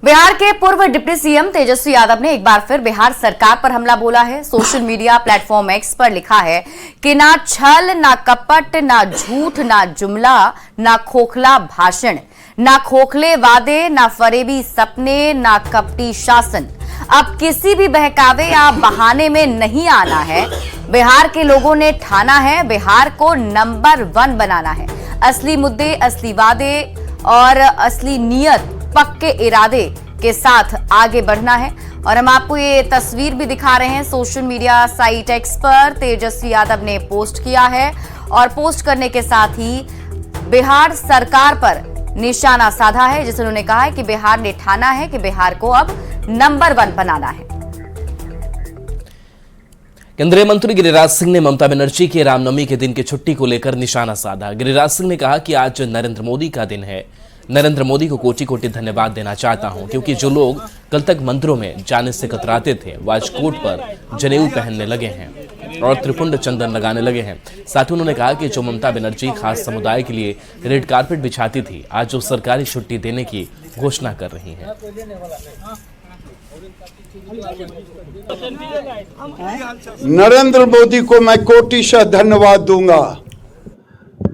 बिहार के पूर्व deputy CM Tejashwi Yadav ने एक बार फिर बिहार सरकार पर हमला बोला है। सोशल मीडिया प्लेटफॉर्म एक्स पर लिखा है कि ना छल, ना कपट, ना झूठ, ना जुमला, ना खोखला भाषण, ना खोखले वादे, ना फरेबी सपने, ना कपटी शासन। अब किसी भी बहकावे या बहाने में नहीं आना है। बिहार के लोगों ने ठाना है बिहार को नंबर 1 बनाना है। असली मुद्दे, असली वादे और असली नियत, पक्के इरादे के साथ आगे बढ़ना है। और हम आपको ये तस्वीर भी दिखा रहे हैं। सोशल मीडिया साइट एक्स पर तेजस्वी यादव ने पोस्ट किया है और पोस्ट करने के साथ ही बिहार सरकार पर निशाना साधा है, जिसे उन्होंने कहा है कि बिहार ने ठाना है कि बिहार को अब नंबर 1 बनाना है। केंद्रीय मंत्री गिरिराज सिंह ने ममता बनर्जी के रामनवमी के दिन की छुट्टी को लेकर निशाना साधा। गिरिराज सिंह ने कहा कि आज नरेंद्र मोदी का दिन है। नरेंद्र मोदी को कोटि कोटि धन्यवाद देना चाहता हूं, क्योंकि जो लोग कल तक मंदिरों में जाने से कतराते थे वो आज कोर्ट पर जनेऊ पहनने लगे हैं और त्रिपुंड चंदन लगाने लगे हैं। साथ ही उन्होंने कहा कि जो ममता बनर्जी खास समुदाय के लिए रेड कारपेट बिछाती थी, आज वो सरकारी छुट्टी देने की घोषणा कर रही हैं। नरेंद्र मोदी को मैं कोटिशः धन्यवाद दूंगा।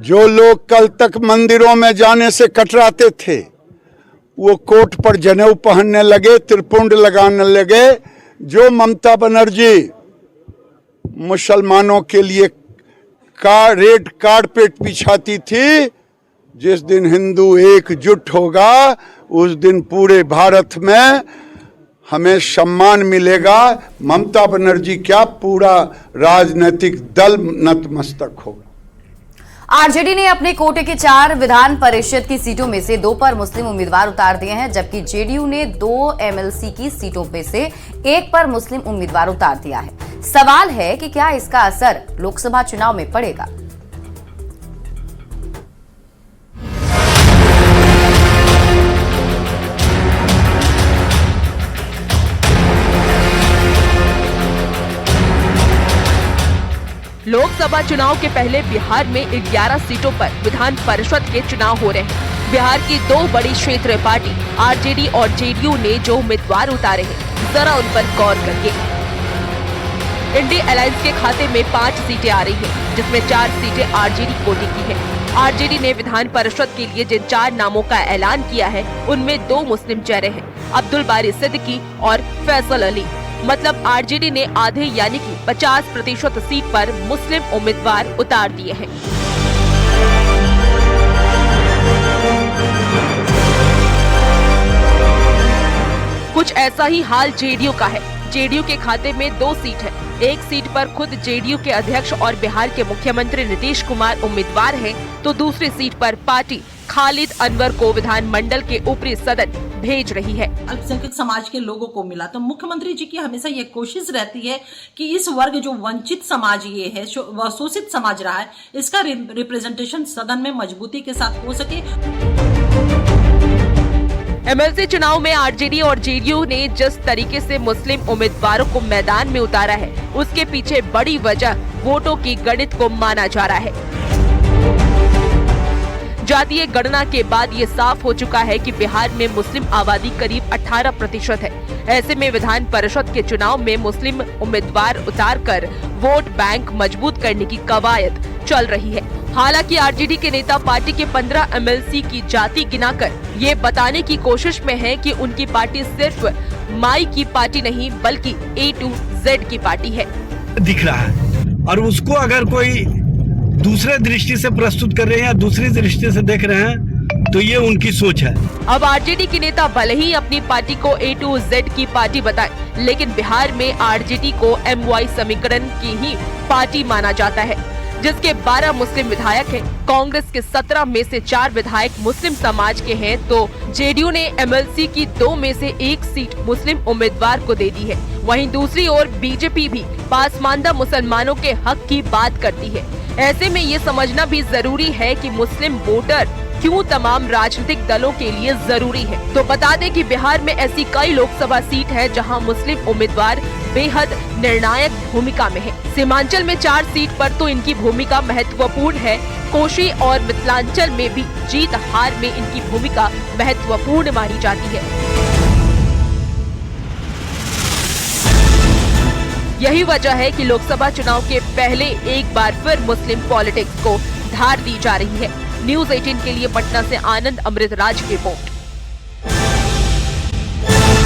जो लोग कल तक मंदिरों में जाने से कतराते थे वो कोर्ट पर जनेऊ पहनने लगे, त्रिपुंड लगाने लगे। जो ममता बनर्जी मुसलमानों के लिए रेड कारपेट बिछाती थी, जिस दिन हिंदू एकजुट होगा उस दिन पूरे भारत में हमें सम्मान मिलेगा। ममता बनर्जी क्या, पूरा राजनीतिक दल नतमस्तक होगा। आरजेडी ने अपने कोटे के 4 विधान परिषद की सीटों में से 2 पर मुस्लिम उम्मीदवार उतार दिए हैं, जबकि जेडीयू ने 2 एमएलसी की सीटों में से 1 पर मुस्लिम उम्मीदवार उतार दिया है। सवाल है कि क्या इसका असर लोकसभा चुनाव में पड़ेगा। लोकसभा चुनाव के पहले बिहार में 11 सीटों पर विधान परिषद के चुनाव हो रहे हैं। बिहार की 2 बड़ी क्षेत्रीय पार्टी आरजेडी और जेडीयू ने जो उम्मीदवार उतारे हैं, जरा उन पर गौर करिए। इंडिया अलायंस के खाते में 5 सीटें आ रही हैं, जिसमें 4 सीटें आरजेडी कोटे की हैं। आरजेडी ने विधान परिषद के लिए जिन 4 नामों का ऐलान किया है, उनमें 2 मुस्लिम चेहरे हैं, अब्दुल बारी सिद्दीकी और फैसल अली। मतलब आरजेडी ने आधे यानी कि 50% सीट पर मुस्लिम उम्मीदवार उतार दिए हैं। कुछ ऐसा ही हाल जेडीयू का है। जेडीयू के खाते में 2 सीट है। एक सीट पर खुद जेडीयू के अध्यक्ष और बिहार के मुख्यमंत्री नीतीश कुमार उम्मीदवार हैं, तो दूसरी सीट पर पार्टी खालिद अनवर को विधानमंडल के ऊपरी सदन भेज रही है। अल्पसंख्यक समाज के लोगों को मिला, तो मुख्यमंत्री जी की हमेशा ये कोशिश रहती है कि इस वर्ग जो वंचित समाज ये है, शोषित समाज रहा है, इसका रिप्रेजेंटेशन सदन में मजबूती के साथ हो सके। एमएलसी चुनाव में आरजेडी और जेडीयू ने जिस तरीके से मुस्लिम उम्मीदवारों को मैदान में उतारा है, उसके पीछे बड़ी वजह वोटों की गणित को माना जा रहा है। जातीय गणना के बाद ये साफ हो चुका है कि बिहार में मुस्लिम आबादी करीब 18% है। ऐसे में विधान परिषद के चुनाव में मुस्लिम उम्मीदवार उतारकर वोट बैंक मजबूत करने की कवायद चल रही है। हालांकि आरजेडी के नेता पार्टी के 15 एमएलसी की जाति गिनाकर ये बताने की कोशिश में है कि उनकी पार्टी सिर्फ माई की पार्टी नहीं बल्कि A to Z की पार्टी है। दिख रहा है और उसको अगर कोई दूसरे दृष्टि से प्रस्तुत कर रहे हैं या दूसरी दृष्टि से देख रहे हैं, तो ये उनकी सोच है। अब आरजेडी के नेता भले ही अपनी पार्टी को A to Z की पार्टी बताएं, लेकिन बिहार में आरजेडी को MY समीकरण की ही पार्टी माना जाता है, जिसके 12 मुस्लिम विधायक हैं। कांग्रेस के 17 में से 4 विधायक मुस्लिम समाज के हैं, तो जेडीयू ने एमएलसी की 2 में से 1 सीट मुस्लिम उम्मीदवार को दे दी है। वहीं दूसरी ओर बीजेपी भी पासमानदा मुसलमानों के हक की बात करती है। ऐसे में ये समझना भी जरूरी है कि मुस्लिम वोटर क्यों तमाम राजनीतिक दलों के लिए जरूरी है। तो बता दें कि बिहार में ऐसी कई लोकसभा सीट है जहां मुस्लिम उम्मीदवार बेहद निर्णायक भूमिका में है। सीमांचल में 4 सीट पर तो इनकी भूमिका महत्वपूर्ण है। कोशी और मिथिलांचल में भी जीत हार में इनकी भूमिका महत्वपूर्ण मानी जाती है। यही वजह है कि लोकसभा चुनाव के पहले एक बार फिर मुस्लिम पॉलिटिक्स को धार दी जा रही है। न्यूज़ 18 के लिए पटना से आनंद अमृतराज की रिपोर्ट।